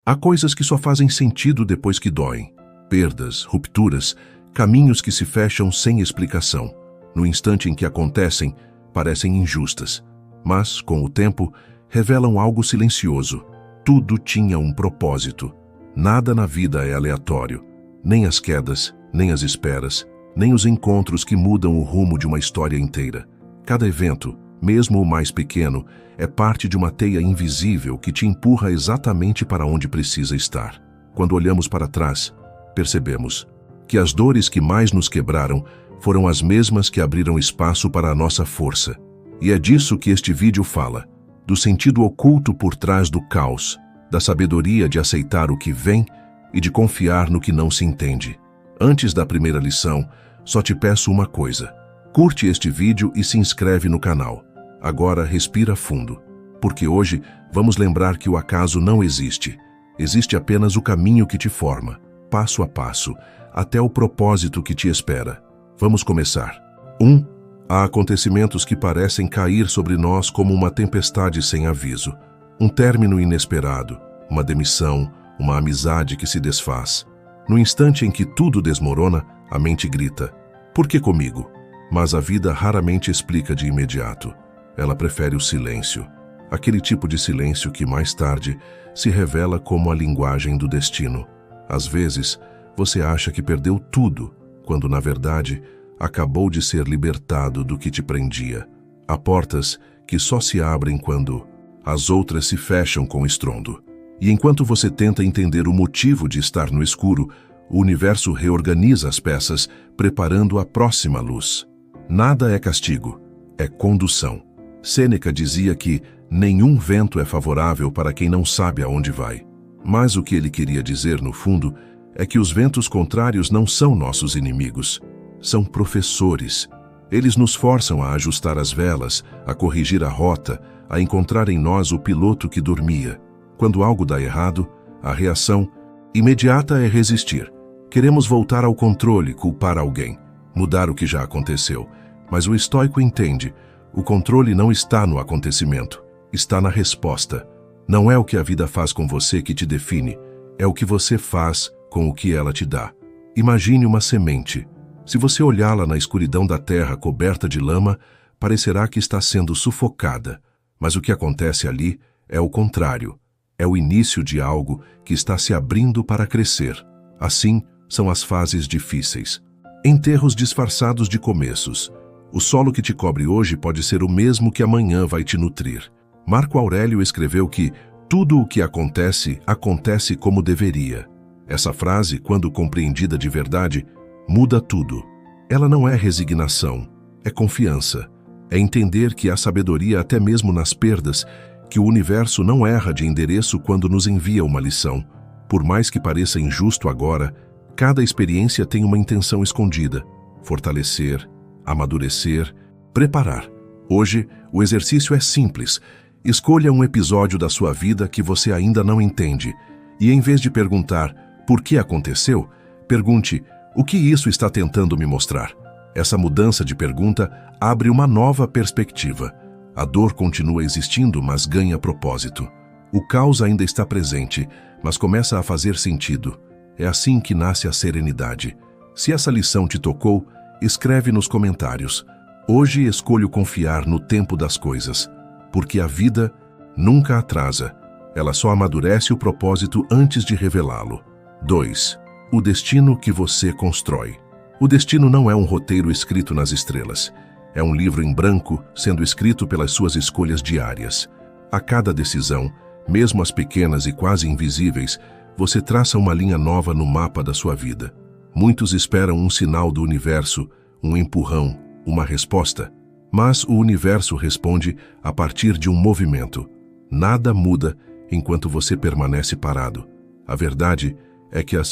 Há coisas que só fazem sentido depois que doem. Perdas, rupturas, caminhos que se fecham sem explicação. No instante em que acontecem, parecem injustas. Mas, com o tempo, revelam algo silencioso. Tudo tinha um propósito. Nada na vida é aleatório. Nem as quedas, nem as esperas, nem os encontros que mudam o rumo de uma história inteira. Cada evento, mesmo o mais pequeno, é parte de uma teia invisível que te empurra exatamente para onde precisa estar. Quando olhamos para trás, percebemos que as dores que mais nos quebraram foram as mesmas que abriram espaço para a nossa força. E é disso que este vídeo fala, do sentido oculto por trás do caos, da sabedoria de aceitar o que vem e de confiar no que não se entende. Antes da primeira lição, só te peço uma coisa. Curte este vídeo e se inscreve no canal. Agora respira fundo, porque hoje vamos lembrar que o acaso não existe. Existe apenas o caminho que te forma, passo a passo, até o propósito que te espera. Vamos começar. 1. Há acontecimentos que parecem cair sobre nós como uma tempestade sem aviso. Um término inesperado, uma demissão, uma amizade que se desfaz. No instante em que tudo desmorona, a mente grita: por que comigo? Mas a vida raramente explica de imediato. Ela prefere o silêncio. Aquele tipo de silêncio que mais tarde se revela como a linguagem do destino. Às vezes, você acha que perdeu tudo, quando na verdade acabou de ser libertado do que te prendia. Há portas que só se abrem quando as outras se fecham com estrondo. E enquanto você tenta entender o motivo de estar no escuro, o universo reorganiza as peças, preparando a próxima luz. Nada é castigo, é condução. Sêneca dizia que nenhum vento é favorável para quem não sabe aonde vai. Mas o que ele queria dizer, no fundo, é que os ventos contrários não são nossos inimigos. São professores. Eles nos forçam a ajustar as velas, a corrigir a rota, a encontrar em nós o piloto que dormia. Quando algo dá errado, a reação imediata é resistir. Queremos voltar ao controle, culpar alguém, mudar o que já aconteceu. Mas o estoico entende, o controle não está no acontecimento, está na resposta. Não é o que a vida faz com você que te define, é o que você faz com o que ela te dá. Imagine uma semente. Se você olhá-la na escuridão da terra coberta de lama, parecerá que está sendo sufocada. Mas o que acontece ali é o contrário. É o início de algo que está se abrindo para crescer. Assim são as fases difíceis. Enterros disfarçados de começos. O solo que te cobre hoje pode ser o mesmo que amanhã vai te nutrir. Marco Aurélio escreveu que tudo o que acontece, acontece como deveria. Essa frase, quando compreendida de verdade, muda tudo. Ela não é resignação, é confiança. É entender que há sabedoria até mesmo nas perdas, que o universo não erra de endereço quando nos envia uma lição. Por mais que pareça injusto agora, cada experiência tem uma intenção escondida: fortalecer, amadurecer, preparar. Hoje, o exercício é simples. Escolha um episódio da sua vida que você ainda não entende e, em vez de perguntar por que aconteceu, pergunte: o que isso está tentando me mostrar? Essa mudança de pergunta abre uma nova perspectiva. A dor continua existindo, mas ganha propósito. O caos ainda está presente, mas começa a fazer sentido. É assim que nasce a serenidade. Se essa lição te tocou, escreve nos comentários. Hoje escolho confiar no tempo das coisas, porque a vida nunca atrasa. Ela só amadurece o propósito antes de revelá-lo. 2. O destino que você constrói. O destino não é um roteiro escrito nas estrelas. É um livro em branco sendo escrito pelas suas escolhas diárias. A cada decisão, mesmo as pequenas e quase invisíveis, você traça uma linha nova no mapa da sua vida. Muitos esperam um sinal do universo, um empurrão, uma resposta. Mas o universo responde a partir de um movimento. Nada muda enquanto você permanece parado. A verdade é que a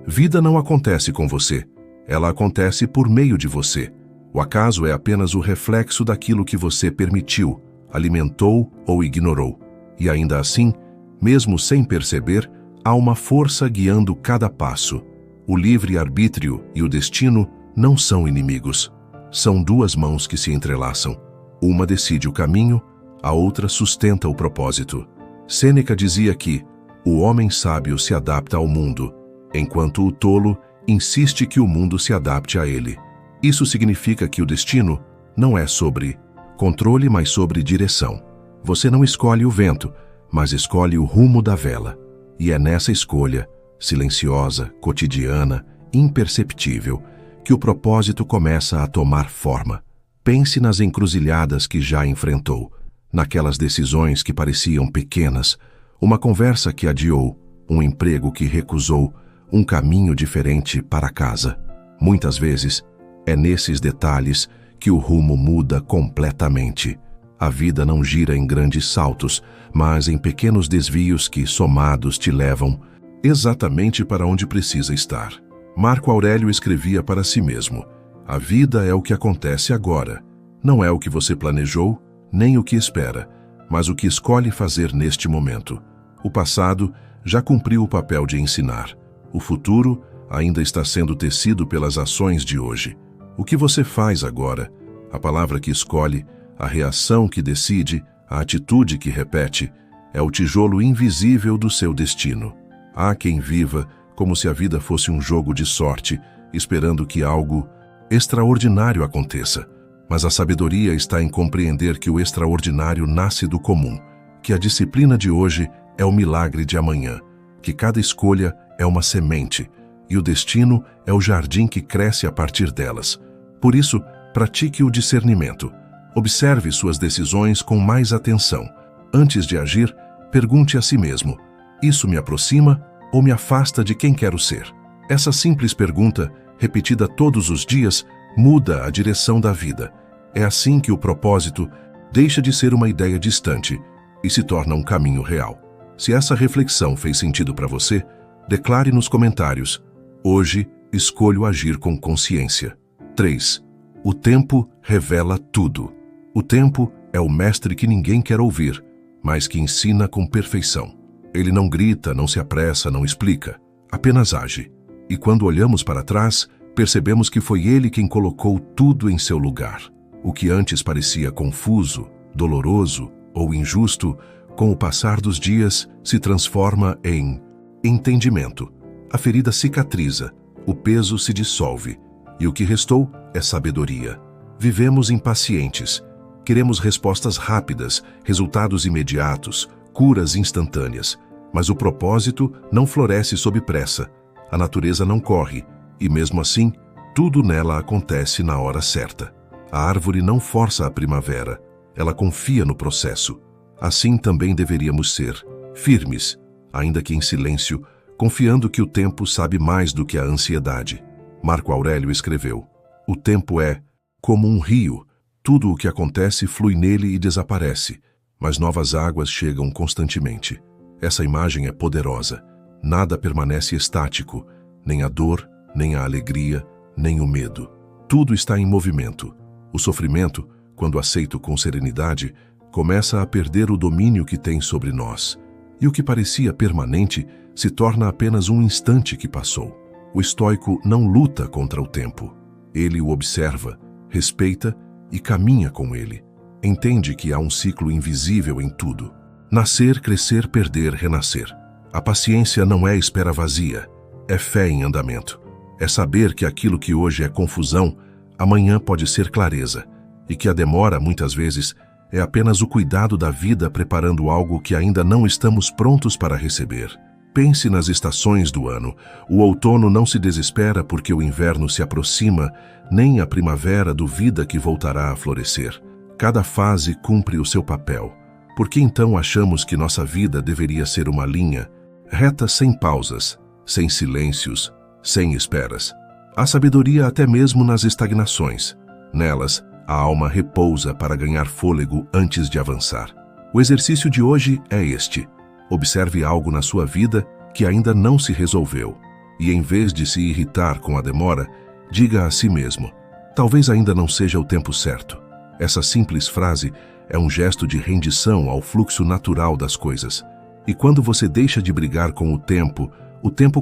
vida não acontece com você. Ela acontece por meio de você. O acaso é apenas o reflexo daquilo que você permitiu, alimentou ou ignorou. E ainda assim, mesmo sem perceber, há uma força guiando cada passo. O livre-arbítrio e o destino não são inimigos. São duas mãos que se entrelaçam. Uma decide o caminho, a outra sustenta o propósito. Sêneca dizia que O homem sábio se adapta ao mundo, enquanto o tolo insiste que o mundo se adapte a ele. Isso significa que o destino não é sobre controle, mas sobre direção. Você não escolhe o vento, mas escolhe o rumo da vela. E é nessa escolha, silenciosa, cotidiana, imperceptível, que o propósito começa a tomar forma. Pense nas encruzilhadas que já enfrentou, naquelas decisões que pareciam pequenas, uma conversa que adiou, um emprego que recusou, um caminho diferente para casa. Muitas vezes, é nesses detalhes que o rumo muda completamente. A vida não gira em grandes saltos, mas em pequenos desvios que, somados, te levam exatamente para onde precisa estar. Marco Aurélio escrevia para si mesmo: a vida é o que acontece agora. Não é o que você planejou, nem o que espera, mas o que escolhe fazer neste momento. O passado já cumpriu o papel de ensinar. O futuro ainda está sendo tecido pelas ações de hoje. O que você faz agora, a palavra que escolhe, a reação que decide, a atitude que repete, é o tijolo invisível do seu destino. Há quem viva como se a vida fosse um jogo de sorte, esperando que algo extraordinário aconteça. Mas a sabedoria está em compreender que o extraordinário nasce do comum, que a disciplina de hoje é o milagre de amanhã, que cada escolha é uma semente, e o destino é o jardim que cresce a partir delas. Por isso, pratique o discernimento. Observe suas decisões com mais atenção. Antes de agir, pergunte a si mesmo: isso me aproxima ou me afasta de quem quero ser? Essa simples pergunta, repetida todos os dias, muda a direção da vida. É assim que o propósito deixa de ser uma ideia distante e se torna um caminho real. Se essa reflexão fez sentido para você, declare nos comentários: hoje escolho agir com consciência. 3. O tempo revela tudo. O tempo é o mestre que ninguém quer ouvir, mas que ensina com perfeição. Ele não grita, não se apressa, não explica, apenas age. E quando olhamos para trás, percebemos que foi ele quem colocou tudo em seu lugar. O que antes parecia confuso, doloroso ou injusto, com o passar dos dias se transforma em entendimento. A ferida cicatriza, o peso se dissolve, e o que restou é sabedoria. Vivemos impacientes. Queremos respostas rápidas, resultados imediatos, curas instantâneas. Mas o propósito não floresce sob pressa. A natureza não corre, e mesmo assim, tudo nela acontece na hora certa. A árvore não força a primavera, ela confia no processo. Assim também deveríamos ser, firmes, ainda que em silêncio, confiando que o tempo sabe mais do que a ansiedade. Marco Aurélio escreveu: o tempo é como um rio. Tudo o que acontece flui nele e desaparece, mas novas águas chegam constantemente. Essa imagem é poderosa. Nada permanece estático, nem a dor, nem a alegria, nem o medo. Tudo está em movimento. O sofrimento, quando aceito com serenidade, começa a perder o domínio que tem sobre nós. E o que parecia permanente se torna apenas um instante que passou. O estoico não luta contra o tempo. Ele o observa, respeita e caminha com ele. Entende que há um ciclo invisível em tudo. Nascer, crescer, perder, renascer. A paciência não é espera vazia, é fé em andamento. É saber que aquilo que hoje é confusão, amanhã pode ser clareza, e que a demora, muitas vezes, é apenas o cuidado da vida preparando algo que ainda não estamos prontos para receber. Pense nas estações do ano. O outono não se desespera porque o inverno se aproxima, nem a primavera duvida que voltará a florescer. Cada fase cumpre o seu papel. Por que então achamos que nossa vida deveria ser uma linha, reta sem pausas, sem silêncios, sem esperas? Há sabedoria até mesmo nas estagnações. Nelas, a alma repousa para ganhar fôlego antes de avançar. O exercício de hoje é este. Observe algo na sua vida que ainda não se resolveu. E em vez de se irritar com a demora, diga a si mesmo: talvez ainda não seja o tempo certo. Essa simples frase é um gesto de rendição ao fluxo natural das coisas. E quando você deixa de brigar com o tempo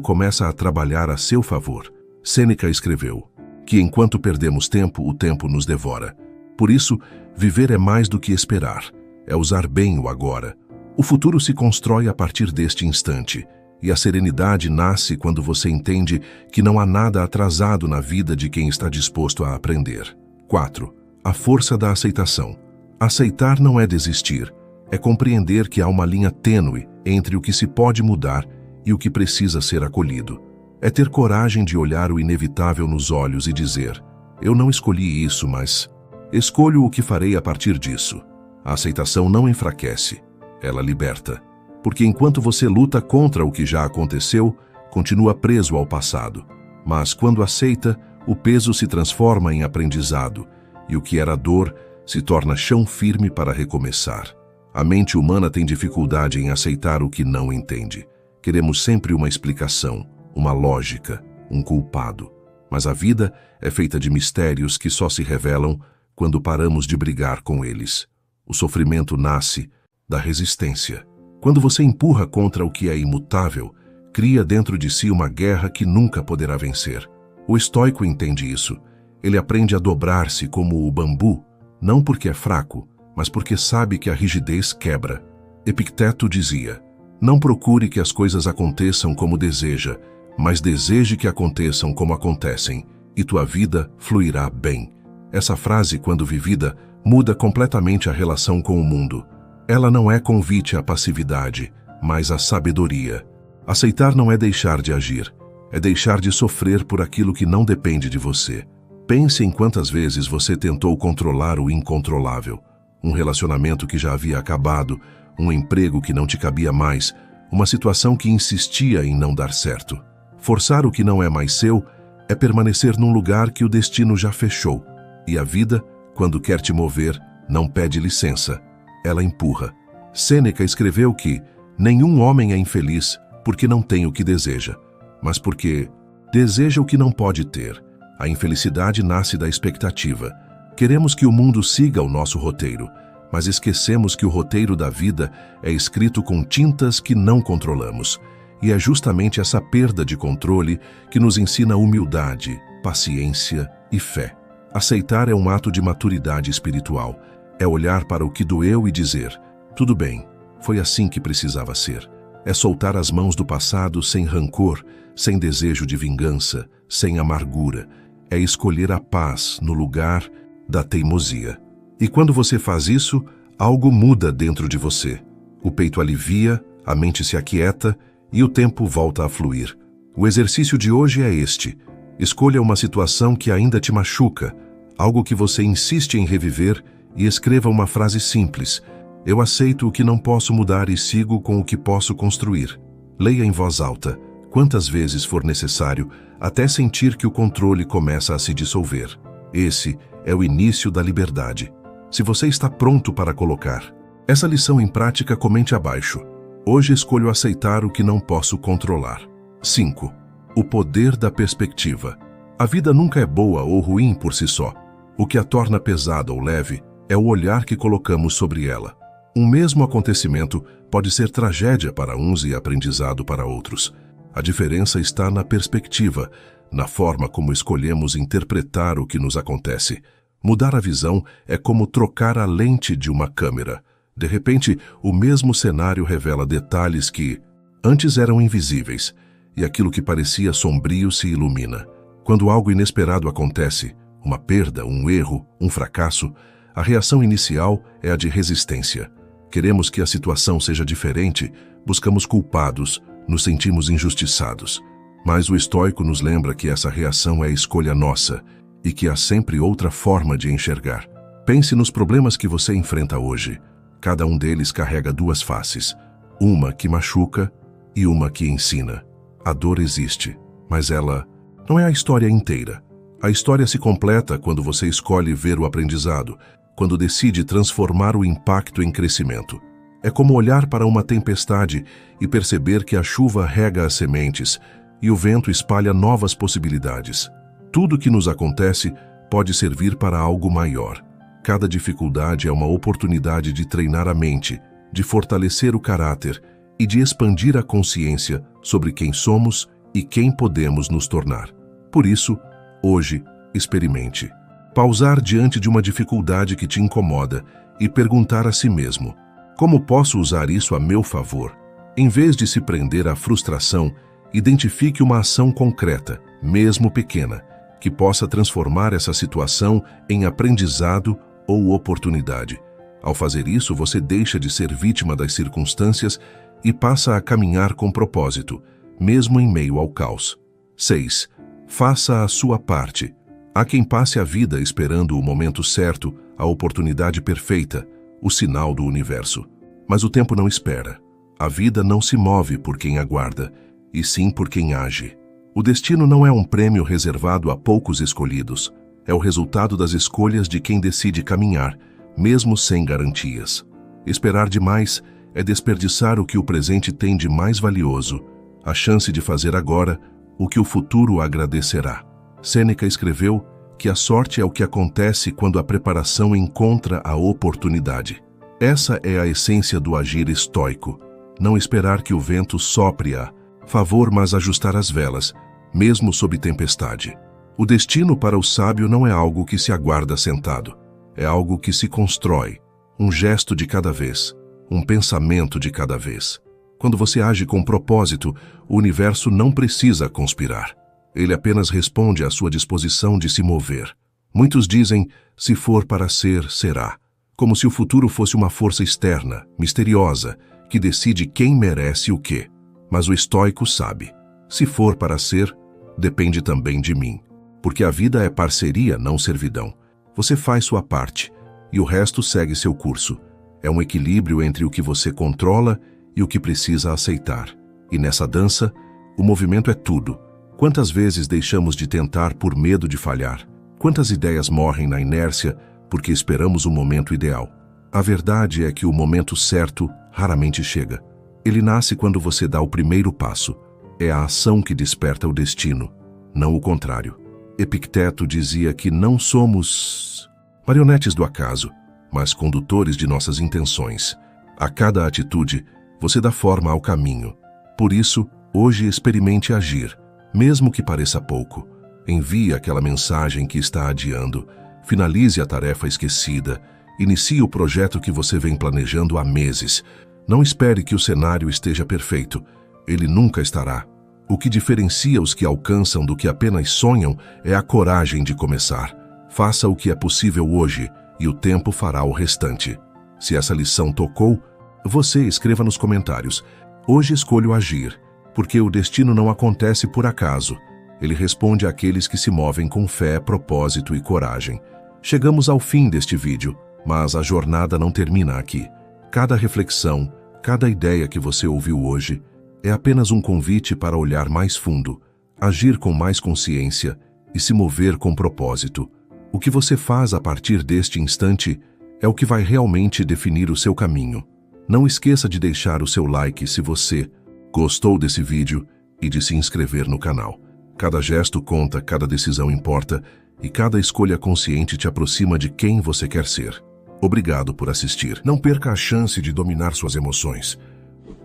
começa a trabalhar a seu favor. Sêneca escreveu que enquanto perdemos tempo, o tempo nos devora. Por isso, viver é mais do que esperar. É usar bem o agora. O futuro se constrói a partir deste instante, e a serenidade nasce quando você entende que não há nada atrasado na vida de quem está disposto a aprender. 4. A força da aceitação. Aceitar não é desistir, é compreender que há uma linha tênue entre o que se pode mudar e o que precisa ser acolhido. É ter coragem de olhar o inevitável nos olhos e dizer: eu não escolhi isso, mas escolho o que farei a partir disso. A aceitação não enfraquece, ela liberta. Porque enquanto você luta contra o que já aconteceu, continua preso ao passado. Mas quando aceita, o peso se transforma em aprendizado, e o que era dor se torna chão firme para recomeçar. A mente humana tem dificuldade em aceitar o que não entende. Queremos sempre uma explicação, uma lógica, um culpado. Mas a vida é feita de mistérios que só se revelam quando paramos de brigar com eles. O sofrimento nasce da resistência. Quando você empurra contra o que é imutável, cria dentro de si uma guerra que nunca poderá vencer. O estoico entende isso. Ele aprende a dobrar-se como o bambu, não porque é fraco, mas porque sabe que a rigidez quebra. Epicteto dizia: não procure que as coisas aconteçam como deseja, mas deseje que aconteçam como acontecem, e tua vida fluirá bem. Essa frase, quando vivida, muda completamente a relação com o mundo. Ela não é convite à passividade, mas à sabedoria. Aceitar não é deixar de agir, é deixar de sofrer por aquilo que não depende de você. Pense em quantas vezes você tentou controlar o incontrolável. Um relacionamento que já havia acabado, um emprego que não te cabia mais, uma situação que insistia em não dar certo. Forçar o que não é mais seu é permanecer num lugar que o destino já fechou. E a vida, quando quer te mover, não pede licença. Ela empurra. Sêneca escreveu que nenhum homem é infeliz porque não tem o que deseja, mas porque deseja o que não pode ter. A infelicidade nasce da expectativa. Queremos que o mundo siga o nosso roteiro, mas esquecemos que o roteiro da vida é escrito com tintas que não controlamos. E é justamente essa perda de controle que nos ensina humildade, paciência e fé. Aceitar é um ato de maturidade espiritual. É olhar para o que doeu e dizer: tudo bem, foi assim que precisava ser. É soltar as mãos do passado sem rancor, sem desejo de vingança, sem amargura. É escolher a paz no lugar da teimosia. E quando você faz isso, algo muda dentro de você. O peito alivia, a mente se aquieta e o tempo volta a fluir. O exercício de hoje é este: escolha uma situação que ainda te machuca, algo que você insiste em reviver, e escreva uma frase simples: eu aceito o que não posso mudar e sigo com o que posso construir. Leia em voz alta, quantas vezes for necessário, até sentir que o controle começa a se dissolver. Esse é o início da liberdade. Se você está pronto para colocar essa lição em prática, comente abaixo: hoje escolho aceitar o que não posso controlar. 5. O poder da perspectiva. A vida nunca é boa ou ruim por si só. O que a torna pesada ou leve é o olhar que colocamos sobre ela. Um mesmo acontecimento pode ser tragédia para uns e aprendizado para outros. A diferença está na perspectiva, na forma como escolhemos interpretar o que nos acontece. Mudar a visão é como trocar a lente de uma câmera. De repente, o mesmo cenário revela detalhes que antes eram invisíveis, e aquilo que parecia sombrio se ilumina. Quando algo inesperado acontece, uma perda, um erro, um fracasso, a reação inicial é a de resistência. Queremos que a situação seja diferente, buscamos culpados, nos sentimos injustiçados. Mas o estoico nos lembra que essa reação é escolha nossa e que há sempre outra forma de enxergar. Pense nos problemas que você enfrenta hoje. Cada um deles carrega duas faces, uma que machuca e uma que ensina. A dor existe, mas ela não é a história inteira. A história se completa quando você escolhe ver o aprendizado, quando decide transformar o impacto em crescimento. É como olhar para uma tempestade e perceber que a chuva rega as sementes e o vento espalha novas possibilidades. Tudo que nos acontece pode servir para algo maior. Cada dificuldade é uma oportunidade de treinar a mente, de fortalecer o caráter e de expandir a consciência sobre quem somos e quem podemos nos tornar. Por isso, hoje, experimente pausar diante de uma dificuldade que te incomoda e perguntar a si mesmo: Como posso usar isso a meu favor? Em vez de se prender à frustração, identifique uma ação concreta, mesmo pequena, que possa transformar essa situação em aprendizado ou oportunidade. Ao fazer isso, você deixa de ser vítima das circunstâncias e passa a caminhar com propósito, mesmo em meio ao caos. 6. Faça a sua parte. Há quem passe a vida esperando o momento certo, a oportunidade perfeita, o sinal do universo. Mas o tempo não espera. A vida não se move por quem aguarda, e sim por quem age. O destino não é um prêmio reservado a poucos escolhidos. É o resultado das escolhas de quem decide caminhar, mesmo sem garantias. Esperar demais é desperdiçar o que o presente tem de mais valioso, a chance de fazer agora o que o futuro agradecerá. Sêneca escreveu que a sorte é o que acontece quando a preparação encontra a oportunidade. Essa é a essência do agir estoico. Não esperar que o vento sopre a favor, mas ajustar as velas, mesmo sob tempestade. O destino para o sábio não é algo que se aguarda sentado. É algo que se constrói, um gesto de cada vez, um pensamento de cada vez. Quando você age com propósito, o universo não precisa conspirar. Ele apenas responde à sua disposição de se mover. Muitos dizem, se for para ser, será. Como se o futuro fosse uma força externa, misteriosa, que decide quem merece o quê. Mas o estoico sabe, se for para ser, depende também de mim. Porque a vida é parceria, não servidão. Você faz sua parte, e o resto segue seu curso. É um equilíbrio entre o que você controla e o que precisa aceitar. E nessa dança, o movimento é tudo. Quantas vezes deixamos de tentar por medo de falhar? Quantas ideias morrem na inércia porque esperamos o momento ideal? A verdade é que o momento certo raramente chega. Ele nasce quando você dá o primeiro passo. É a ação que desperta o destino, não o contrário. Epicteto dizia que não somos marionetes do acaso, mas condutores de nossas intenções. A cada atitude, você dá forma ao caminho. Por isso, hoje experimente agir, mesmo que pareça pouco. Envie aquela mensagem que está adiando, finalize a tarefa esquecida, inicie o projeto que você vem planejando há meses. Não espere que o cenário esteja perfeito. Ele nunca estará. O que diferencia os que alcançam do que apenas sonham é a coragem de começar. Faça o que é possível hoje e o tempo fará o restante. Se essa lição tocou, você escreva nos comentários. Hoje escolho agir, porque o destino não acontece por acaso. Ele responde àqueles que se movem com fé, propósito e coragem. Chegamos ao fim deste vídeo, mas a jornada não termina aqui. Cada reflexão, cada ideia que você ouviu hoje é apenas um convite para olhar mais fundo, agir com mais consciência e se mover com propósito. O que você faz a partir deste instante é o que vai realmente definir o seu caminho. Não esqueça de deixar o seu like se você gostou desse vídeo e de se inscrever no canal. Cada gesto conta, cada decisão importa e cada escolha consciente te aproxima de quem você quer ser. Obrigado por assistir. Não perca a chance de dominar suas emoções.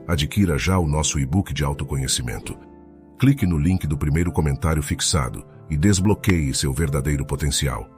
Adquira já o nosso e-book de autoconhecimento. Clique no link do primeiro comentário fixado e desbloqueie seu verdadeiro potencial.